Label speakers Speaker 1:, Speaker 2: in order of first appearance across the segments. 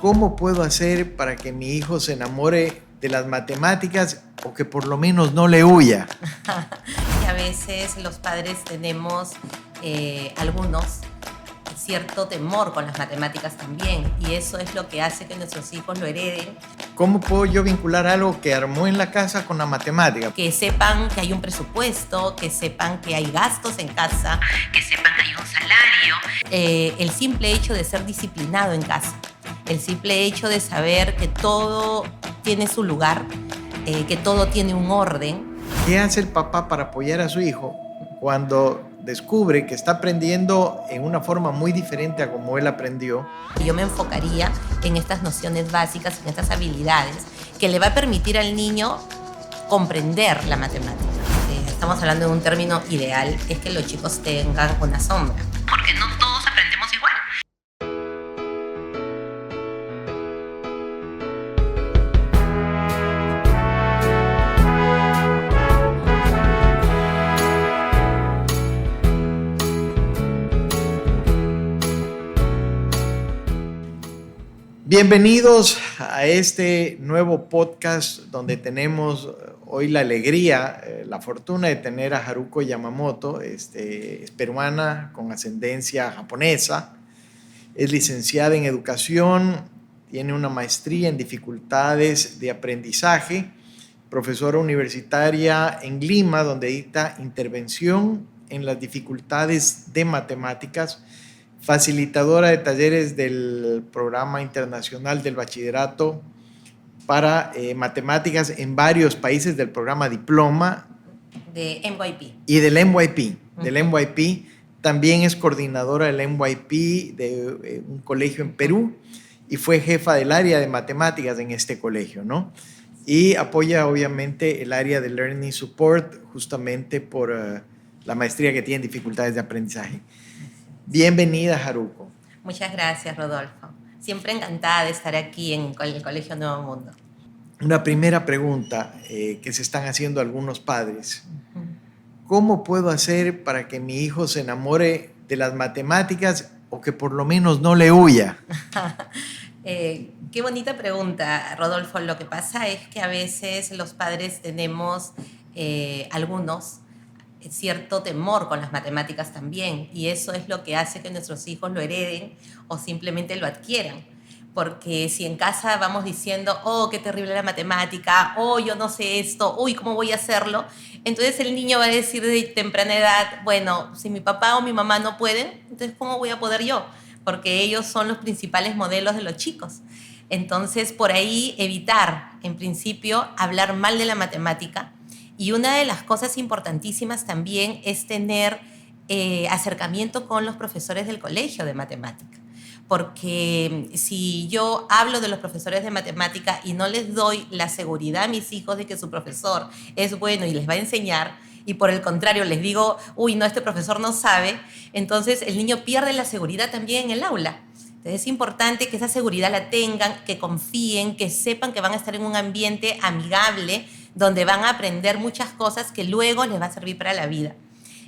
Speaker 1: ¿Cómo puedo hacer para que mi hijo se enamore de las matemáticas o que por lo menos no le huya?
Speaker 2: Que a veces los padres tenemos algunos cierto temor con las matemáticas también, y eso es lo que hace que nuestros hijos lo hereden.
Speaker 1: ¿Cómo puedo yo vincular algo que armó en la casa con la matemática?
Speaker 2: Que sepan que hay un presupuesto, que sepan que hay gastos en casa, que sepan que hay un salario. El simple hecho de ser disciplinado en casa, el simple hecho de saber que todo tiene su lugar, que todo tiene un orden.
Speaker 1: ¿Qué hace el papá para apoyar a su hijo cuando descubre que está aprendiendo en una forma muy diferente a como él aprendió?
Speaker 2: Yo me enfocaría en estas nociones básicas, en estas habilidades que le va a permitir al niño comprender la matemática. Estamos hablando de un término ideal, es que los chicos tengan una sombra, porque no todos aprendemos igual.
Speaker 1: Bienvenidos a este nuevo podcast donde tenemos hoy la alegría, la fortuna de tener a Haruko Yamamoto. Es peruana con ascendencia japonesa, es licenciada en educación, tiene una maestría en dificultades de aprendizaje, profesora universitaria en Lima, donde dicta intervención en las dificultades de matemáticas, facilitadora de talleres del Programa Internacional del Bachillerato para Matemáticas en varios países del programa Diploma.
Speaker 2: De MYP.
Speaker 1: Y del MYP. Del MYP. También es coordinadora del MYP de un colegio en Perú y fue jefa del área de matemáticas en este colegio, ¿no? Y apoya obviamente el área de Learning Support justamente por la maestría que tiene en dificultades de aprendizaje. Bienvenida, Haruko.
Speaker 2: Muchas gracias, Rodolfo. Siempre encantada de estar aquí en el Colegio Nuevo Mundo.
Speaker 1: Una primera pregunta que se están haciendo algunos padres. ¿Cómo puedo hacer para que mi hijo se enamore de las matemáticas o que por lo menos no le huya?
Speaker 2: Qué bonita pregunta, Rodolfo. Lo que pasa es que a veces los padres tenemos algunos cierto temor con las matemáticas también, y eso es lo que hace que nuestros hijos lo hereden o simplemente lo adquieran. Porque si en casa vamos diciendo, oh, qué terrible la matemática, oh, yo no sé esto, uy, ¿cómo voy a hacerlo? Entonces el niño va a decir de temprana edad, bueno, si mi papá o mi mamá no pueden, entonces ¿cómo voy a poder yo? Porque ellos son los principales modelos de los chicos. Entonces, por ahí evitar, en principio, hablar mal de la matemática. Y una de las cosas importantísimas también es tener acercamiento con los profesores del colegio de matemática. Porque si yo hablo de los profesores de matemática y no les doy la seguridad a mis hijos de que su profesor es bueno y les va a enseñar, y por el contrario les digo, uy, no, este profesor no sabe, entonces el niño pierde la seguridad también en el aula. Entonces es importante que esa seguridad la tengan, que confíen, que sepan que van a estar en un ambiente amigable, donde van a aprender muchas cosas que luego les va a servir para la vida.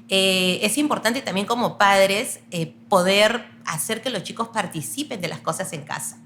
Speaker 2: Es importante también como padres poder hacer que los chicos participen de las cosas en casa,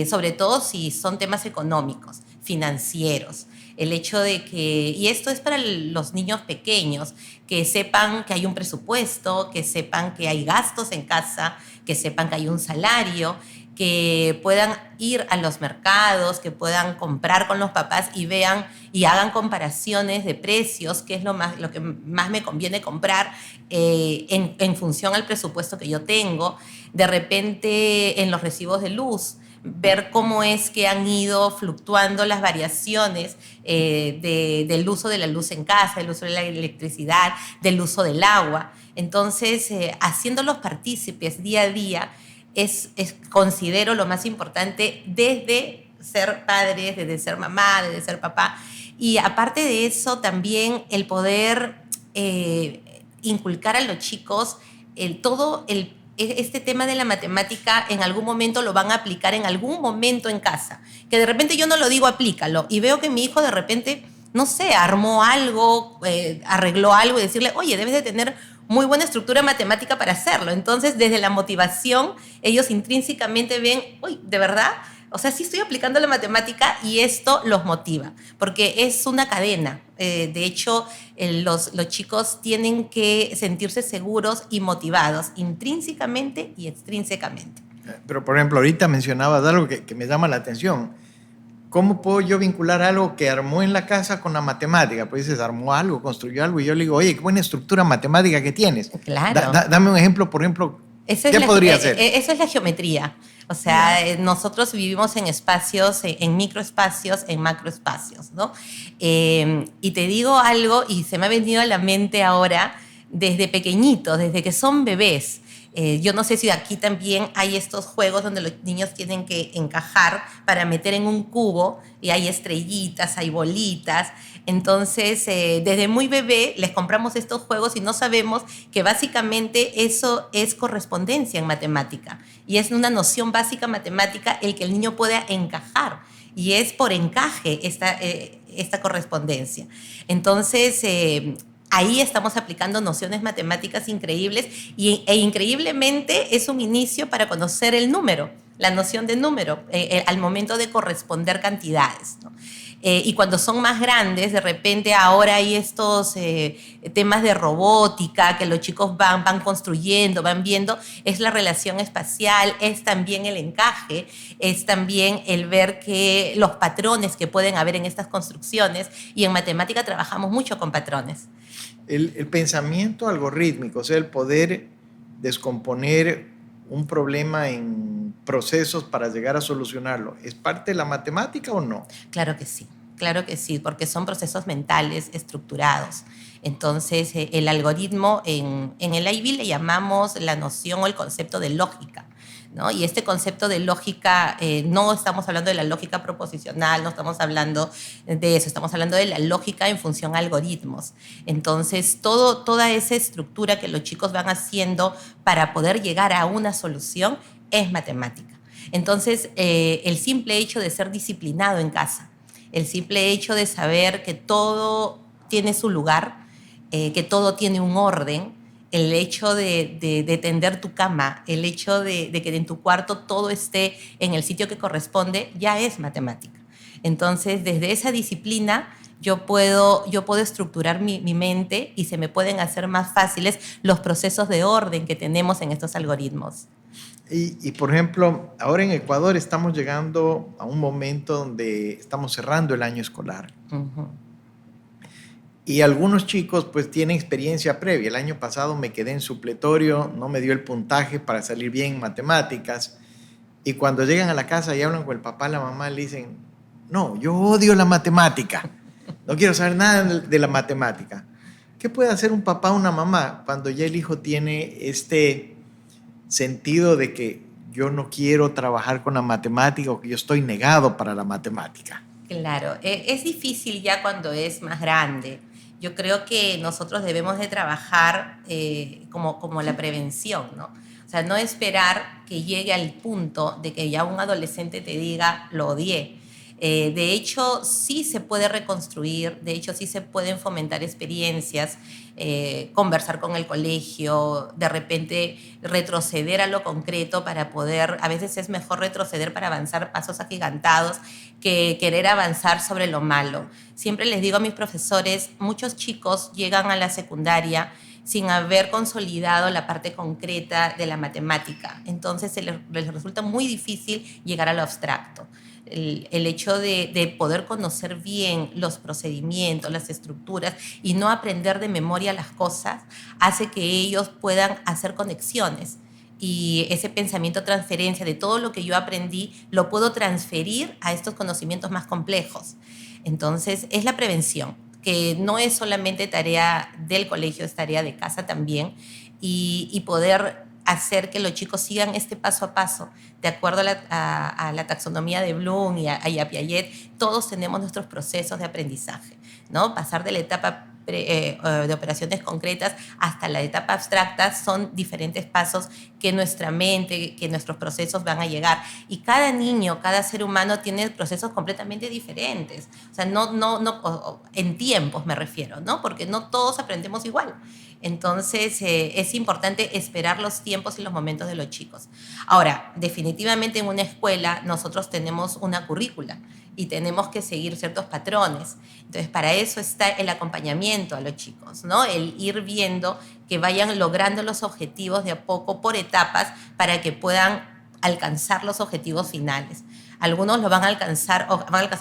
Speaker 2: sobre todo si son temas económicos, financieros. El hecho de que, y esto es para los niños pequeños, que sepan que hay un presupuesto, que sepan que hay gastos en casa, que sepan que hay un salario, que puedan ir a los mercados, que puedan comprar con los papás y vean y hagan comparaciones de precios, qué es lo que más me conviene comprar en función al presupuesto que yo tengo. De repente en los recibos de luz, ver cómo es que han ido fluctuando las variaciones del uso de la luz en casa, del uso de la electricidad, del uso del agua. Entonces, haciéndolos partícipes día a día, considero lo más importante desde ser padres, desde ser mamá, desde ser papá. Y aparte de eso, también el poder inculcar a los chicos este tema de la matemática. En algún momento lo van a aplicar en algún momento en casa. Que de repente yo no lo digo, aplícalo. Y veo que mi hijo de repente, no sé, armó algo, arregló algo y decirle, oye, debes de tener muy buena estructura matemática para hacerlo. Entonces, desde la motivación, ellos intrínsecamente ven, uy, ¿de verdad? O sea, sí estoy aplicando la matemática y esto los motiva, porque es una cadena. De hecho, los chicos tienen que sentirse seguros y motivados intrínsecamente y extrínsecamente.
Speaker 1: Pero, por ejemplo, ahorita mencionabas algo que me llama la atención. ¿Cómo puedo yo vincular algo que armó en la casa con la matemática? Pues dices, armó algo, construyó algo, y yo le digo, oye, qué buena estructura matemática que tienes.
Speaker 2: Claro.
Speaker 1: Dame un ejemplo, por ejemplo, ¿qué podría ser?
Speaker 2: Eso es la geometría. O sea, nosotros vivimos en espacios, en microespacios, en macroespacios, ¿no? Y te digo algo, y se me ha venido a la mente ahora, desde pequeñitos, desde que son bebés. Yo no sé si aquí también hay estos juegos donde los niños tienen que encajar para meter en un cubo y hay estrellitas, hay bolitas. Entonces, desde muy bebé les compramos estos juegos y no sabemos que básicamente eso es correspondencia en matemática. Y es una noción básica matemática el que el niño pueda encajar. Y es por encaje esta correspondencia. Entonces, ahí estamos aplicando nociones matemáticas increíbles e increíblemente es un inicio para conocer el número, la noción de número, al momento de corresponder cantidades, ¿no? Y cuando son más grandes, de repente ahora hay estos temas de robótica que los chicos van construyendo, van viendo, es la relación espacial, es también el encaje, es también el ver que los patrones que pueden haber en estas construcciones, y en matemática trabajamos mucho con patrones.
Speaker 1: El pensamiento algorítmico, o sea, el poder descomponer un problema en procesos para llegar a solucionarlo, ¿es parte de la matemática o no?
Speaker 2: Claro que sí, porque son procesos mentales estructurados. Entonces, el algoritmo, en el IB le llamamos la noción o el concepto de lógica, ¿no? Y este concepto de lógica, no estamos hablando de la lógica proposicional, no estamos hablando de eso, estamos hablando de la lógica en función a algoritmos. Entonces, toda esa estructura que los chicos van haciendo para poder llegar a una solución es matemática. Entonces, el simple hecho de ser disciplinado en casa, el simple hecho de saber que todo tiene su lugar, que todo tiene un orden, el hecho de tender tu cama, el hecho de que en tu cuarto todo esté en el sitio que corresponde, ya es matemática. Entonces, desde esa disciplina, yo puedo estructurar mi mente y se me pueden hacer más fáciles los procesos de orden que tenemos en estos algoritmos.
Speaker 1: Y, por ejemplo, ahora en Ecuador estamos llegando a un momento donde estamos cerrando el año escolar.
Speaker 2: Uh-huh.
Speaker 1: Y algunos chicos pues tienen experiencia previa. El año pasado me quedé en supletorio, no me dio el puntaje para salir bien en matemáticas. Y cuando llegan a la casa y hablan con el papá, la mamá le dicen, no, yo odio la matemática. No quiero saber nada de la matemática. ¿Qué puede hacer un papá o una mamá cuando ya el hijo tiene este sentido de que yo no quiero trabajar con la matemática o que yo estoy negado para la matemática?
Speaker 2: Claro, es difícil ya cuando es más grande. Yo creo que nosotros debemos de trabajar como la prevención, ¿no? O sea, no esperar que llegue al punto de que ya un adolescente te diga, lo odié. De hecho, sí se puede reconstruir, de hecho, sí se pueden fomentar experiencias, conversar con el colegio, de repente retroceder a lo concreto para poder, a veces es mejor retroceder para avanzar pasos agigantados que querer avanzar sobre lo malo. Siempre les digo a mis profesores, muchos chicos llegan a la secundaria sin haber consolidado la parte concreta de la matemática. Entonces les resulta muy difícil llegar a lo abstracto. El hecho de poder conocer bien los procedimientos, las estructuras y no aprender de memoria las cosas hace que ellos puedan hacer conexiones. Y ese pensamiento transferencia de todo lo que yo aprendí lo puedo transferir a estos conocimientos más complejos. Entonces, es la prevención, que no es solamente tarea del colegio, es tarea de casa también, y poder hacer que los chicos sigan este paso a paso, de acuerdo a la taxonomía de Bloom y a Piaget. Todos tenemos nuestros procesos de aprendizaje, ¿no? Pasar de la etapa de operaciones concretas hasta la etapa abstracta son diferentes pasos que nuestra mente, que nuestros procesos van a llegar. Y cada niño, cada ser humano tiene procesos completamente diferentes. O sea, en tiempos me refiero, ¿no? Porque no todos aprendemos igual. Entonces, es importante esperar los tiempos y los momentos de los chicos. Ahora, definitivamente en una escuela nosotros tenemos una currícula y tenemos que seguir ciertos patrones. Entonces, para eso está el acompañamiento a los chicos, ¿no? El ir viendo que vayan logrando los objetivos de a poco, por etapas, para que puedan alcanzar los objetivos finales. Algunos van a alcanzar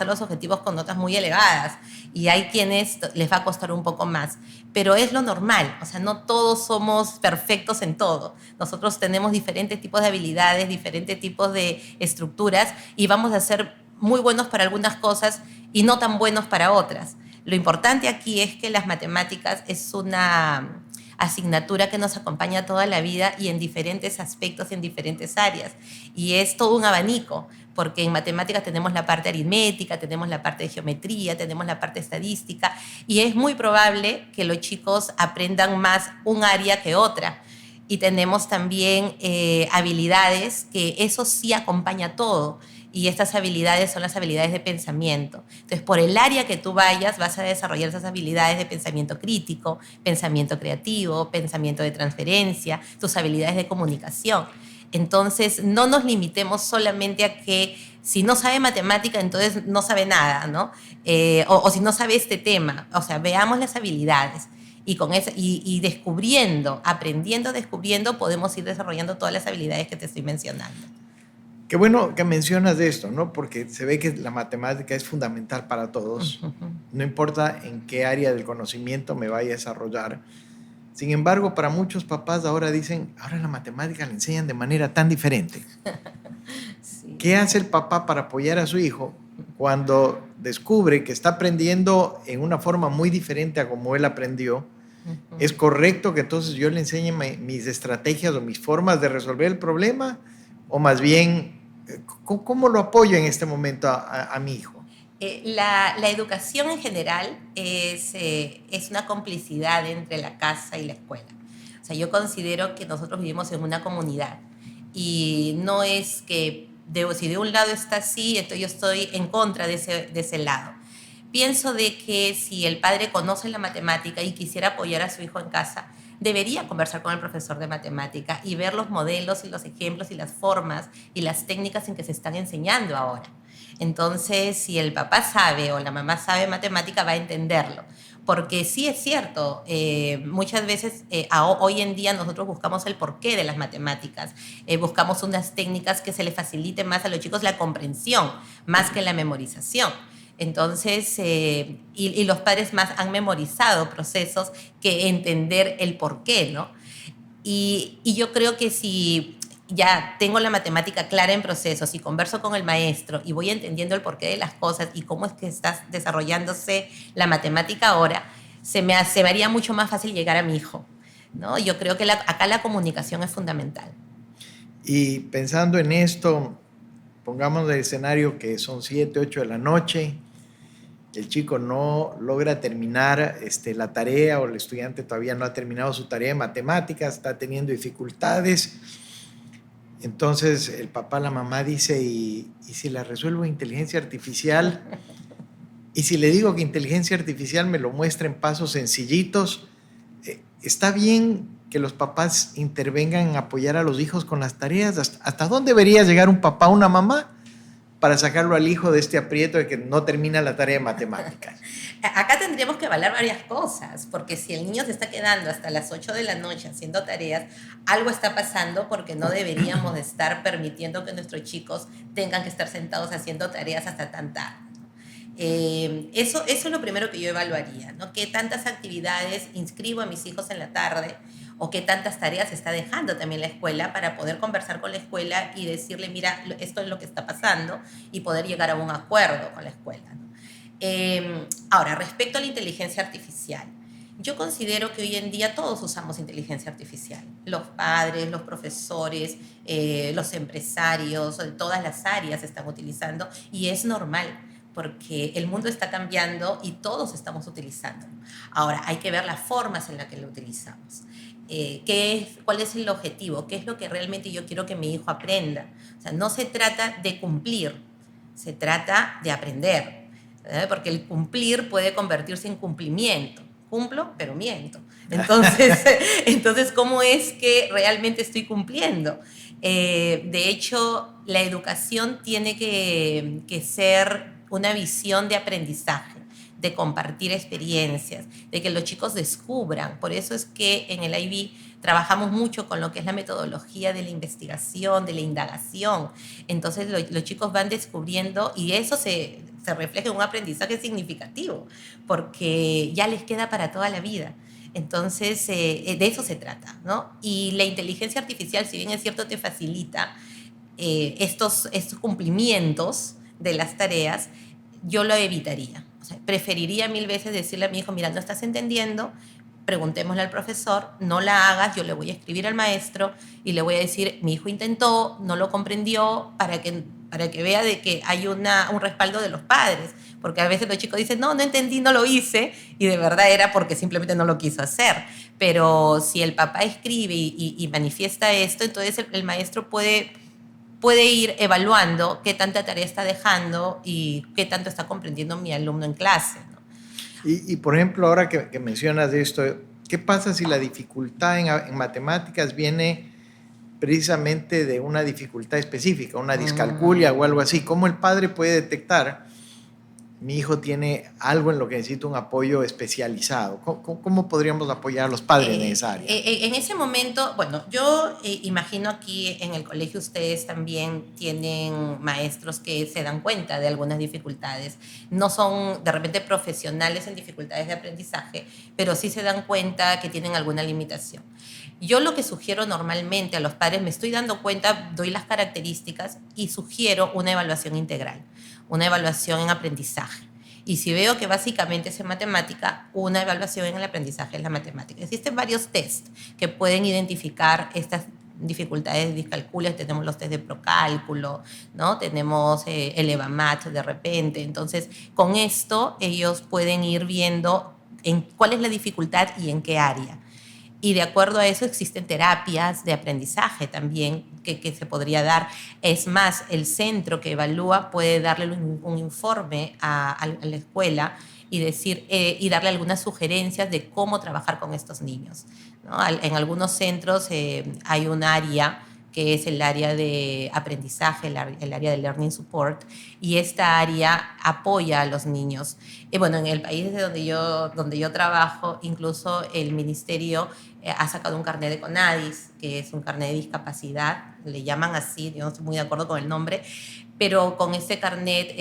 Speaker 2: los objetivos con notas muy elevadas y hay quienes les va a costar un poco más, pero es lo normal. O sea, no todos somos perfectos en todo. Nosotros tenemos diferentes tipos de habilidades, diferentes tipos de estructuras y vamos a ser muy buenos para algunas cosas y no tan buenos para otras. Lo importante aquí es que las matemáticas es una asignatura que nos acompaña toda la vida y en diferentes aspectos, en diferentes áreas. Y es todo un abanico, porque en matemáticas tenemos la parte aritmética, tenemos la parte de geometría, tenemos la parte estadística, y es muy probable que los chicos aprendan más un área que otra. Y tenemos también habilidades que eso sí acompaña todo. Y estas habilidades son las habilidades de pensamiento. Entonces, por el área que tú vayas, vas a desarrollar esas habilidades de pensamiento crítico, pensamiento creativo, pensamiento de transferencia, tus habilidades de comunicación. Entonces, no nos limitemos solamente a que si no sabe matemática, entonces no sabe nada, ¿no? O si no sabe este tema. O sea, veamos las habilidades. Y, y descubriendo, aprendiendo, descubriendo, podemos ir desarrollando todas las habilidades que te estoy mencionando.
Speaker 1: Qué bueno que mencionas de esto, ¿no? Porque se ve que la matemática es fundamental para todos. No importa en qué área del conocimiento me vaya a desarrollar. Sin embargo, para muchos papás ahora dicen, ahora la matemática la enseñan de manera tan diferente. Sí. ¿Qué hace el papá para apoyar a su hijo cuando descubre que está aprendiendo en una forma muy diferente a como él aprendió? ¿Es correcto que entonces yo le enseñe mis estrategias o mis formas de resolver el problema? ¿O más bien, cómo lo apoyo en este momento a mi hijo?
Speaker 2: La educación en general es una complicidad entre la casa y la escuela. O sea, yo considero que nosotros vivimos en una comunidad y no es que si de un lado está así, entonces yo estoy en contra de ese lado. Pienso de que si el padre conoce la matemática y quisiera apoyar a su hijo en casa, debería conversar con el profesor de matemática y ver los modelos y los ejemplos y las formas y las técnicas en que se están enseñando ahora. Entonces, si el papá sabe o la mamá sabe matemática, va a entenderlo. Porque sí es cierto, muchas veces hoy en día nosotros buscamos el porqué de las matemáticas, buscamos unas técnicas que se le facilite más a los chicos la comprensión, más que la memorización. Entonces, y los padres más han memorizado procesos que entender el porqué, ¿no? Y yo creo que si ya tengo la matemática clara en procesos y converso con el maestro y voy entendiendo el porqué de las cosas y cómo es que está desarrollándose la matemática ahora, se me haría mucho más fácil llegar a mi hijo, ¿no? Yo creo que acá la comunicación es fundamental.
Speaker 1: Y pensando en esto, pongamos el escenario que son 7, 8 de la noche, el chico no logra terminar la tarea o el estudiante todavía no ha terminado su tarea de matemáticas, está teniendo dificultades. Entonces el papá, la mamá dice, ¿y si la resuelvo inteligencia artificial? Y si le digo que inteligencia artificial me lo muestra en pasos sencillitos, ¿está bien que los papás intervengan en apoyar a los hijos con las tareas? ¿Hasta dónde debería llegar un papá o una mamá para sacarlo al hijo de este aprieto de que no termina la tarea de matemáticas?
Speaker 2: Acá tendríamos que evaluar varias cosas, porque si el niño se está quedando hasta las 8 de la noche haciendo tareas, algo está pasando porque no deberíamos de estar permitiendo que nuestros chicos tengan que estar sentados haciendo tareas hasta tan tarde. Eso es lo primero que yo evaluaría, ¿no? ¿Qué tantas actividades inscribo a mis hijos en la tarde? O qué tantas tareas está dejando también la escuela para poder conversar con la escuela y decirle, mira, esto es lo que está pasando y poder llegar a un acuerdo con la escuela, ¿no? Ahora, respecto a la inteligencia artificial, yo considero que hoy en día todos usamos inteligencia artificial. Los padres, los profesores, los empresarios, de todas las áreas están utilizando y es normal porque el mundo está cambiando y todos estamos utilizando. Ahora, hay que ver las formas en las que lo utilizamos. cuál es el objetivo, qué es lo que realmente yo quiero que mi hijo aprenda. O sea, no se trata de cumplir, se trata de aprender, ¿verdad? Porque el cumplir puede convertirse en cumplimiento. Cumplo, pero miento. Entonces, ¿cómo es que realmente estoy cumpliendo? De hecho, la educación tiene que ser una visión de aprendizaje, de compartir experiencias, de que los chicos descubran. Por eso es que en el IB trabajamos mucho con lo que es la metodología de la investigación, de la indagación. Entonces los chicos van descubriendo y eso se refleja en un aprendizaje significativo, porque ya les queda para toda la vida. Entonces, de eso se trata, ¿no? Y la inteligencia artificial, si bien es cierto, te facilita estos cumplimientos de las tareas, yo lo evitaría. O sea, preferiría mil veces decirle a mi hijo, mira, no estás entendiendo, preguntémosle al profesor, no la hagas, yo le voy a escribir al maestro y le voy a decir, mi hijo intentó, no lo comprendió, para que vea de que hay un respaldo de los padres. Porque a veces los chicos dicen, no entendí, no lo hice, y de verdad era porque simplemente no lo quiso hacer. Pero si el papá escribe y manifiesta esto, entonces el maestro puede ir evaluando qué tanta tarea está dejando y qué tanto está comprendiendo mi alumno en clase, ¿no?
Speaker 1: Por ejemplo, ahora que mencionas esto, ¿qué pasa si la dificultad en matemáticas viene precisamente de una dificultad específica, una discalculia o algo así? ¿Cómo el padre puede detectar: mi hijo tiene algo en lo que necesita un apoyo especializado? ¿Cómo podríamos apoyar a los padres en esa área?
Speaker 2: En ese momento, bueno, yo imagino aquí en el colegio ustedes también tienen maestros que se dan cuenta de algunas dificultades. No son de repente profesionales en dificultades de aprendizaje, pero sí se dan cuenta que tienen alguna limitación. Yo lo que sugiero normalmente a los padres, me estoy dando cuenta, doy las características y sugiero una evaluación integral, una evaluación en aprendizaje. Y si veo que básicamente es en matemática, una evaluación en el aprendizaje es la matemática. Existen varios tests que pueden identificar estas dificultades de discalculia. Tenemos los test de procálculo, ¿no? Tenemos el EVAMAT de repente. Entonces, con esto ellos pueden ir viendo en cuál es la dificultad y en qué área. Y de acuerdo a eso existen terapias de aprendizaje también que se podría dar. Es más, el centro que evalúa puede darle un informe a la escuela y y darle algunas sugerencias de cómo trabajar con estos niños, ¿no? En algunos centros hay un área que es el área de aprendizaje, el área de Learning Support, y esta área apoya a los niños. Y bueno, en el país donde yo trabajo, incluso el ministerio ha sacado un carnet de CONADIS, que es un carnet de discapacidad, le llaman así, yo no estoy muy de acuerdo con el nombre, pero con este carnet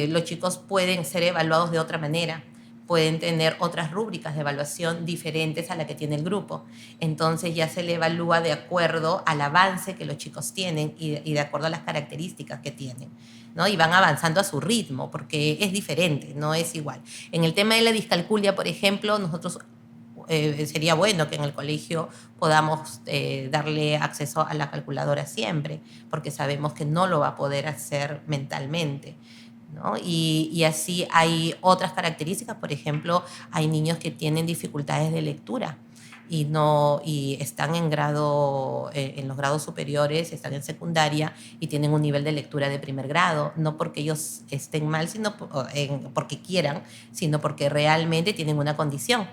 Speaker 2: los chicos pueden ser evaluados de otra manera, pueden tener otras rúbricas de evaluación diferentes a la que tiene el grupo. Entonces ya se le evalúa de acuerdo al avance que los chicos tienen y de acuerdo a las características que tienen, ¿no? Y van avanzando a su ritmo, porque es diferente, no es igual. En el tema de la discalculia, por ejemplo, nosotros sería bueno que en el colegio podamos darle acceso a la calculadora siempre, porque sabemos que no lo va a poder hacer mentalmente, ¿no? Y así hay otras características. Por ejemplo, hay niños que tienen dificultades de lectura y están en los grados superiores, están en secundaria y tienen un nivel de lectura de primer grado, no porque ellos estén mal, sino porque quieran, sino porque realmente tienen una condición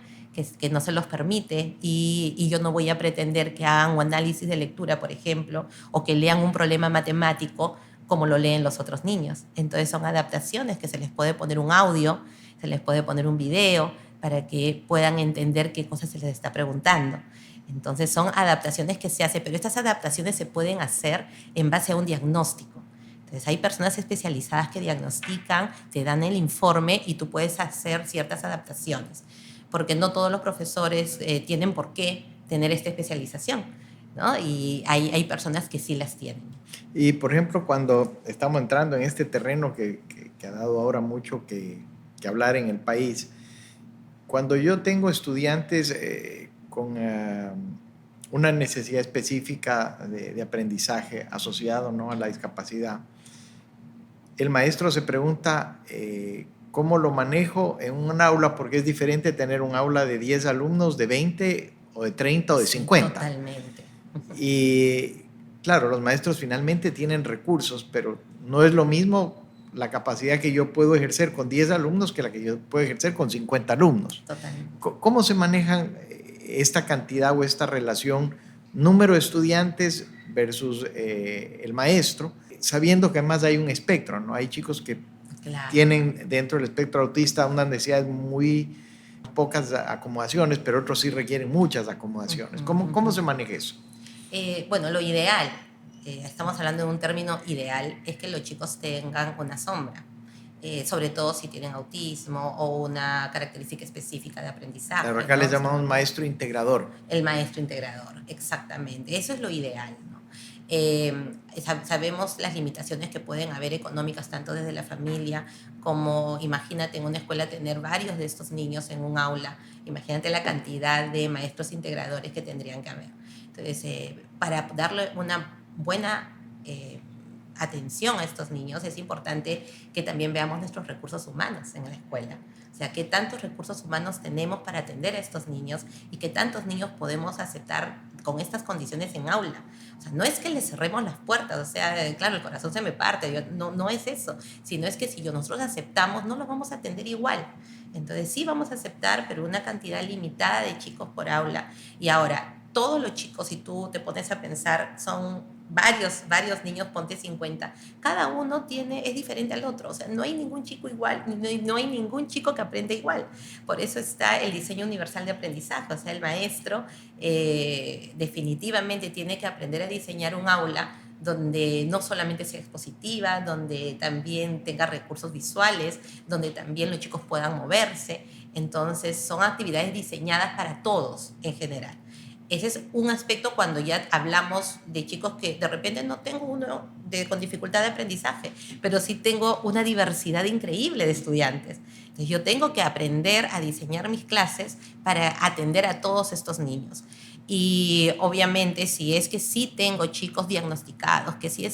Speaker 2: que no se los permite, y yo no voy a pretender que hagan un análisis de lectura, por ejemplo, o que lean un problema matemático como lo leen los otros niños. Entonces son adaptaciones que se les puede poner un audio, se les puede poner un video para que puedan entender qué cosas se les está preguntando. Entonces son adaptaciones que se hacen, pero estas adaptaciones se pueden hacer en base a un diagnóstico. Entonces hay personas especializadas que diagnostican, te dan el informe y tú puedes hacer ciertas adaptaciones, porque no todos los profesores tienen por qué tener esta especialización, ¿no? Y hay personas que sí las tienen.
Speaker 1: Y por ejemplo, cuando estamos entrando en este terreno que ha dado ahora mucho que hablar en el país, cuando yo tengo estudiantes con una necesidad específica de aprendizaje asociado, ¿no?, a la discapacidad, el maestro se pregunta cómo lo manejo en un aula, porque es diferente tener un aula de 10 alumnos, de 20 o de 30 o de
Speaker 2: Sí,
Speaker 1: 50.
Speaker 2: totalmente.
Speaker 1: Y claro, los maestros finalmente tienen recursos, pero no es lo mismo la capacidad que yo puedo ejercer con 10 alumnos que la que yo puedo ejercer con 50 alumnos.
Speaker 2: Totalmente.
Speaker 1: ¿Cómo se manejan esta cantidad o esta relación número de estudiantes versus el maestro, sabiendo que además hay un espectro, ¿no? Hay chicos que
Speaker 2: Claro.
Speaker 1: tienen dentro del espectro autista unas necesidades muy pocas acomodaciones, pero otros sí requieren muchas acomodaciones. ¿Cómo se maneja eso?
Speaker 2: Bueno, lo ideal, estamos hablando de un término ideal, es que los chicos tengan una sombra, sobre todo si tienen autismo o una característica específica de
Speaker 1: Claro,
Speaker 2: aprendizaje,
Speaker 1: acá les
Speaker 2: ¿no?
Speaker 1: llamamos maestro integrador.
Speaker 2: El maestro integrador, exactamente. Eso es lo ideal, ¿no? Sabemos las limitaciones que pueden haber económicas tanto desde la familia como, imagínate, en una escuela tener varios de estos niños en un aula, imagínate la cantidad de maestros integradores que tendrían que haber. Entonces, para darle una buena atención a estos niños, es importante que también veamos nuestros recursos humanos en la escuela. O sea, qué tantos recursos humanos tenemos para atender a estos niños y qué tantos niños podemos aceptar con estas condiciones en aula. O sea, no es que les cerremos las puertas, o sea, claro, el corazón se me parte, no es eso, sino es que si nosotros aceptamos, no los vamos a atender igual. Entonces sí vamos a aceptar, pero una cantidad limitada de chicos por aula. Y ahora, todos los chicos, si tú te pones a pensar, son varios niños, ponte 50, cada uno es diferente al otro, o sea, no hay ningún chico igual, no hay ningún chico que aprende igual. Por eso está el diseño universal de aprendizaje, o sea, el maestro definitivamente tiene que aprender a diseñar un aula donde no solamente sea expositiva, donde también tenga recursos visuales, donde también los chicos puedan moverse. Entonces, son actividades diseñadas para todos en general. Ese es un aspecto cuando ya hablamos de chicos que de repente no tengo uno con dificultad de aprendizaje, pero sí tengo una diversidad increíble de estudiantes. Entonces yo tengo que aprender a diseñar mis clases para atender a todos estos niños. Y obviamente si es que sí tengo chicos diagnosticados, que si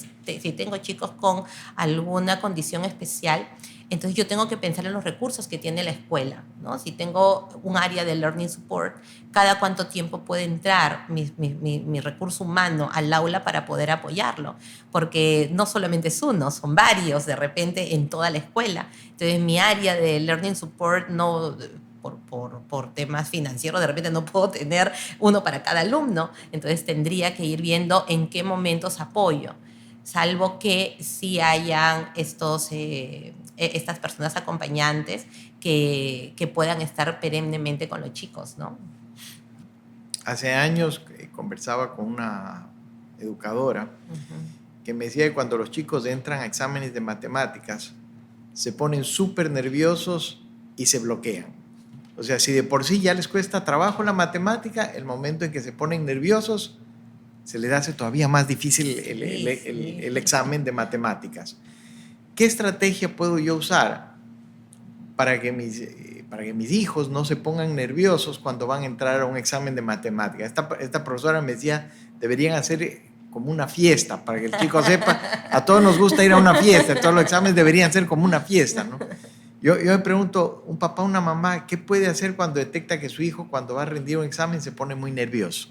Speaker 2: tengo chicos con alguna condición especial, entonces yo tengo que pensar en los recursos que tiene la escuela, ¿no? Si tengo un área de learning support, cada cuánto tiempo puede entrar mi recurso humano al aula para poder apoyarlo, porque no solamente es uno, son varios de repente en toda la escuela. Entonces mi área de learning support no... Por temas financieros, de repente no puedo tener uno para cada alumno, entonces tendría que ir viendo en qué momentos apoyo, salvo que sí hayan estas personas acompañantes que puedan estar perennemente con los chicos, ¿no?
Speaker 1: Hace años conversaba con una educadora que me decía que cuando los chicos entran a exámenes de matemáticas se ponen súper nerviosos y se bloquean. O sea, si de por sí ya les cuesta trabajo la matemática, el momento en que se ponen nerviosos se les hace todavía más difícil el examen de matemáticas. ¿Qué estrategia puedo yo usar para que mis hijos no se pongan nerviosos cuando van a entrar a un examen de matemáticas? Esta profesora me decía, deberían hacer como una fiesta, para que el chico sepa, a todos nos gusta ir a una fiesta, todos los exámenes deberían ser como una fiesta, ¿no? Yo me pregunto, un papá, una mamá, ¿qué puede hacer cuando detecta que su hijo, cuando va a rendir un examen, se pone muy nervioso?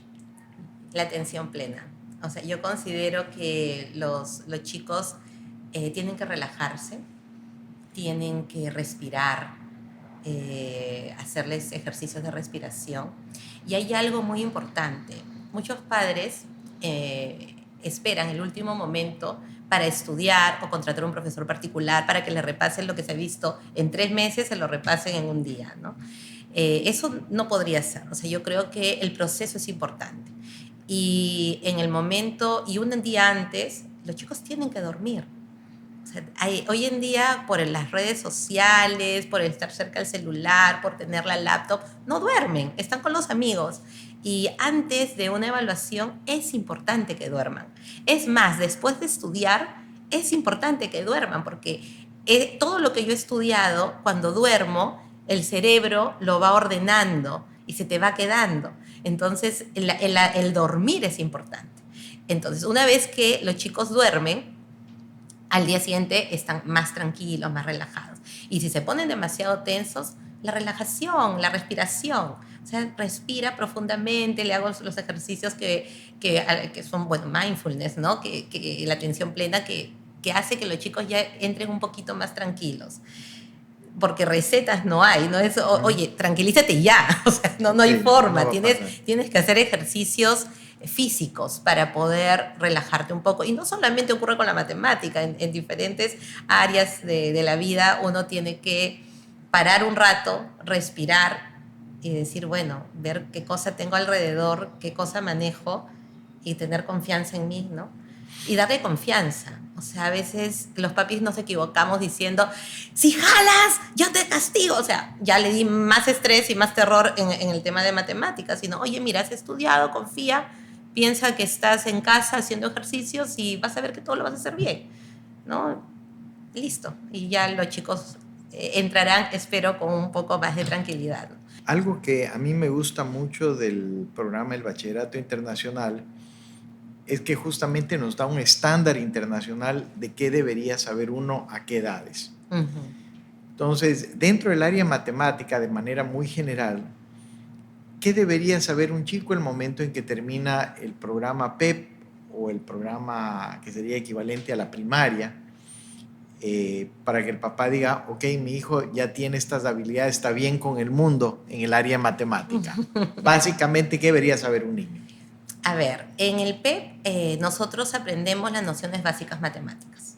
Speaker 2: La atención plena. O sea, yo considero que los chicos tienen que relajarse, tienen que respirar, hacerles ejercicios de respiración. Y hay algo muy importante. Muchos padres esperan el último momento para estudiar o contratar un profesor particular para que le repasen lo que se ha visto en 3 meses, se lo repasen en un día, ¿no? Eso no podría ser. O sea, yo creo que el proceso es importante. Y en el momento, y un día antes, los chicos tienen que dormir. O sea, hoy en día, por las redes sociales, por estar cerca del celular, por tener la laptop, no duermen, están con los amigos. Y antes de una evaluación es importante que duerman. Es más, después de estudiar, es importante que duerman, porque todo lo que yo he estudiado, cuando duermo, el cerebro lo va ordenando y se te va quedando. Entonces, el dormir es importante. Entonces, una vez que los chicos duermen, al día siguiente están más tranquilos, más relajados. Y si se ponen demasiado tensos, la relajación, la respiración. O O sea, respira profundamente, le hago los ejercicios que son, bueno, mindfulness, ¿no? Que la atención plena que hace que los chicos ya entren un poquito más tranquilos. Porque recetas no hay, no es, oye, tranquilízate ya, o sea, no hay forma, tienes que hacer ejercicios físicos para poder relajarte un poco. Y no solamente ocurre con la matemática, en diferentes áreas de la vida uno tiene que parar un rato, respirar y decir, bueno, ver qué cosa tengo alrededor, qué cosa manejo y tener confianza en mí, ¿no? Y darle confianza. O sea, a veces los papis nos equivocamos diciendo, si jalas, yo te castigo. O sea, ya le di más estrés y más terror en el tema de matemáticas, sino, oye, mira, has estudiado, confía, piensa que estás en casa haciendo ejercicios y vas a ver que todo lo vas a hacer bien, ¿no? Listo. Y ya los chicos entrarán, espero, con un poco más de tranquilidad.
Speaker 1: Algo que a mí me gusta mucho del programa El Bachillerato Internacional es que justamente nos da un estándar internacional de qué debería saber uno a qué edades. Entonces, dentro del área matemática, de manera muy general, ¿qué debería saber un chico el momento en que termina el programa PEP o el programa que sería equivalente a la primaria? Para que el papá diga, ok, mi hijo ya tiene estas habilidades, está bien con el mundo en el área matemática. Básicamente, ¿qué debería saber un niño?
Speaker 2: A ver, en el PEP nosotros aprendemos las nociones básicas matemáticas.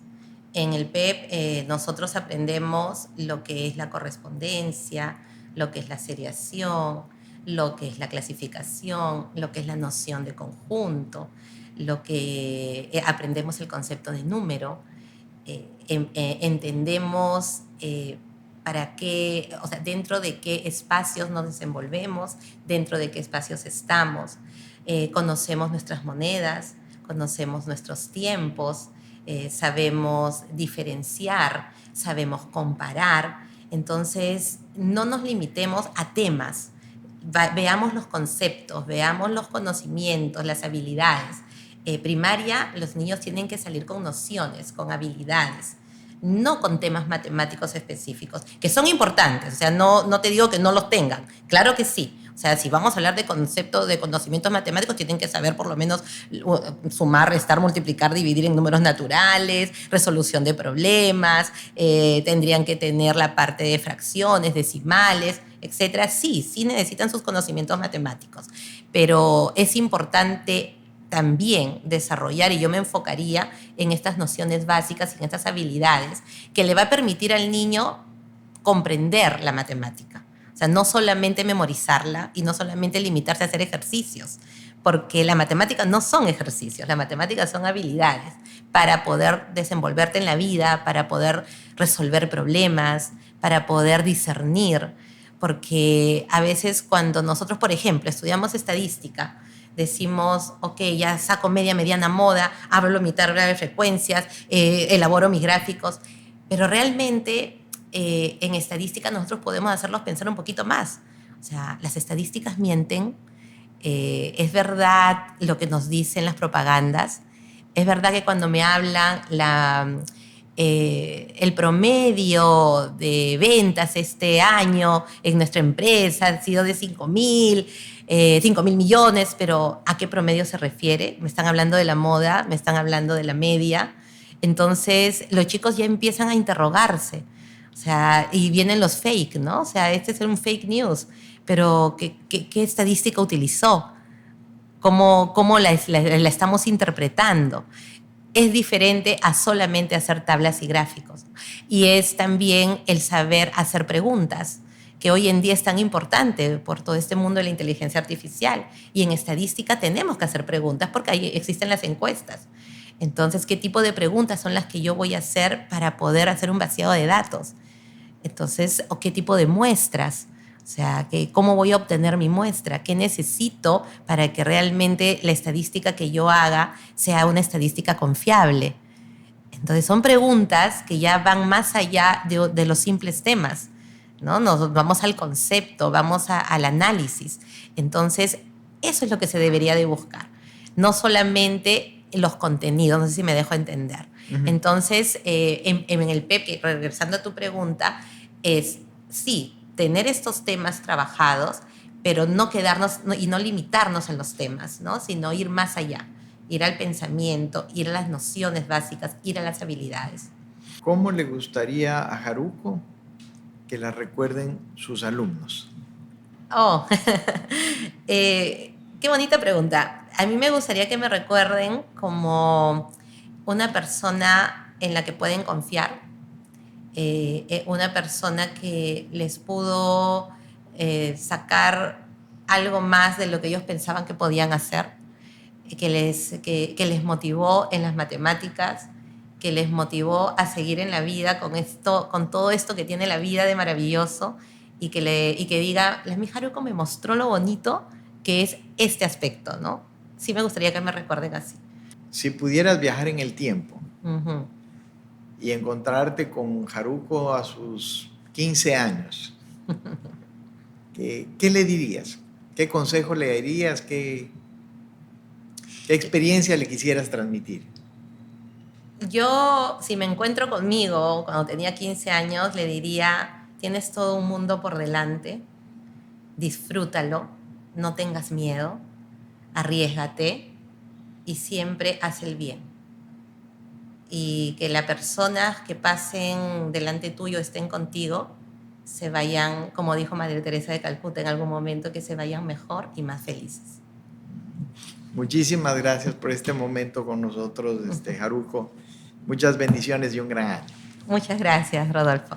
Speaker 2: En el PEP nosotros aprendemos lo que es la correspondencia, lo que es la seriación, lo que es la clasificación, lo que es la noción de conjunto, lo que aprendemos el concepto de número, entendemos para qué, o sea, dentro de qué espacios nos desenvolvemos, dentro de qué espacios estamos. Conocemos nuestras monedas, conocemos nuestros tiempos, sabemos diferenciar, sabemos comparar. Entonces, no nos limitemos a temas. Veamos los conceptos, veamos los conocimientos, las habilidades. Primaria, los niños tienen que salir con nociones, con habilidades, no con temas matemáticos específicos, que son importantes. O sea, no te digo que no los tengan, claro que sí. O sea, si vamos a hablar de conceptos, de conocimientos matemáticos, tienen que saber por lo menos sumar, restar, multiplicar, dividir en números naturales, resolución de problemas, tendrían que tener la parte de fracciones, decimales, etcétera. Sí necesitan sus conocimientos matemáticos, pero es importante también desarrollar, y yo me enfocaría en estas nociones básicas y en estas habilidades que le va a permitir al niño comprender la matemática. O sea, no solamente memorizarla y no solamente limitarse a hacer ejercicios, porque la matemática no son ejercicios, la matemática son habilidades para poder desenvolverte en la vida, para poder resolver problemas, para poder discernir, porque a veces cuando nosotros, por ejemplo, estudiamos estadística, decimos, ok, ya saco media, mediana, moda, hablo mi tabla de frecuencias, elaboro mis gráficos, pero realmente en estadística nosotros podemos hacerlos pensar un poquito más. O sea, las estadísticas mienten, es verdad lo que nos dicen las propagandas, es verdad que cuando me hablan el promedio de ventas este año en nuestra empresa ha sido de 5.000 millones, pero ¿a qué promedio se refiere? Me están hablando de la moda, me están hablando de la media. Entonces, los chicos ya empiezan a interrogarse. O sea, y vienen los fake, ¿no? O sea, este es un fake news, pero ¿qué estadística utilizó? ¿Cómo la estamos interpretando? Es diferente a solamente hacer tablas y gráficos. Y es también el saber hacer preguntas, que hoy en día es tan importante por todo este mundo de la inteligencia artificial. Y en estadística tenemos que hacer preguntas porque ahí existen las encuestas. Entonces, ¿qué tipo de preguntas son las que yo voy a hacer para poder hacer un vaciado de datos? Entonces, ¿o qué tipo de muestras? O sea, ¿cómo voy a obtener mi muestra? ¿Qué necesito para que realmente la estadística que yo haga sea una estadística confiable? Entonces, son preguntas que ya van más allá de los simples temas, ¿no? Nos vamos al concepto, vamos al análisis. Entonces, eso es lo que se debería de buscar. No solamente los contenidos, no sé si me dejo entender. Entonces, en el PEP, regresando a tu pregunta, es sí, tener estos temas trabajados, pero no quedarnos y no limitarnos en los temas, ¿no? Sino ir más allá, ir al pensamiento, ir a las nociones básicas, ir a las habilidades.
Speaker 1: ¿Cómo le gustaría a Haruko que la recuerden sus alumnos?
Speaker 2: Oh, qué bonita pregunta. A mí me gustaría que me recuerden como una persona en la que pueden confiar, una persona que les pudo sacar algo más de lo que ellos pensaban que podían hacer, que les motivó en las matemáticas, que les motivó a seguir en la vida con esto, con todo esto que tiene la vida de maravilloso, y que diga, la mi Haruko me mostró lo bonito que es este aspecto, ¿no? Sí me gustaría que me recuerden así.
Speaker 1: Si pudieras viajar en el tiempo
Speaker 2: Ujú.
Speaker 1: y encontrarte con Haruko a sus 15 años, ¿qué le dirías? ¿Qué consejo le darías? ¿Qué experiencia le quisieras transmitir?
Speaker 2: Yo, si me encuentro conmigo cuando tenía 15 años, le diría, tienes todo un mundo por delante, disfrútalo, no tengas miedo, arriésgate y siempre haz el bien. Y que las personas que pasen delante tuyo, estén contigo, se vayan, como dijo Madre Teresa de Calcuta en algún momento, que se vayan mejor y más felices.
Speaker 1: Muchísimas gracias por este momento con nosotros, Haruko. Muchas bendiciones y un gran año.
Speaker 2: Muchas gracias, Rodolfo.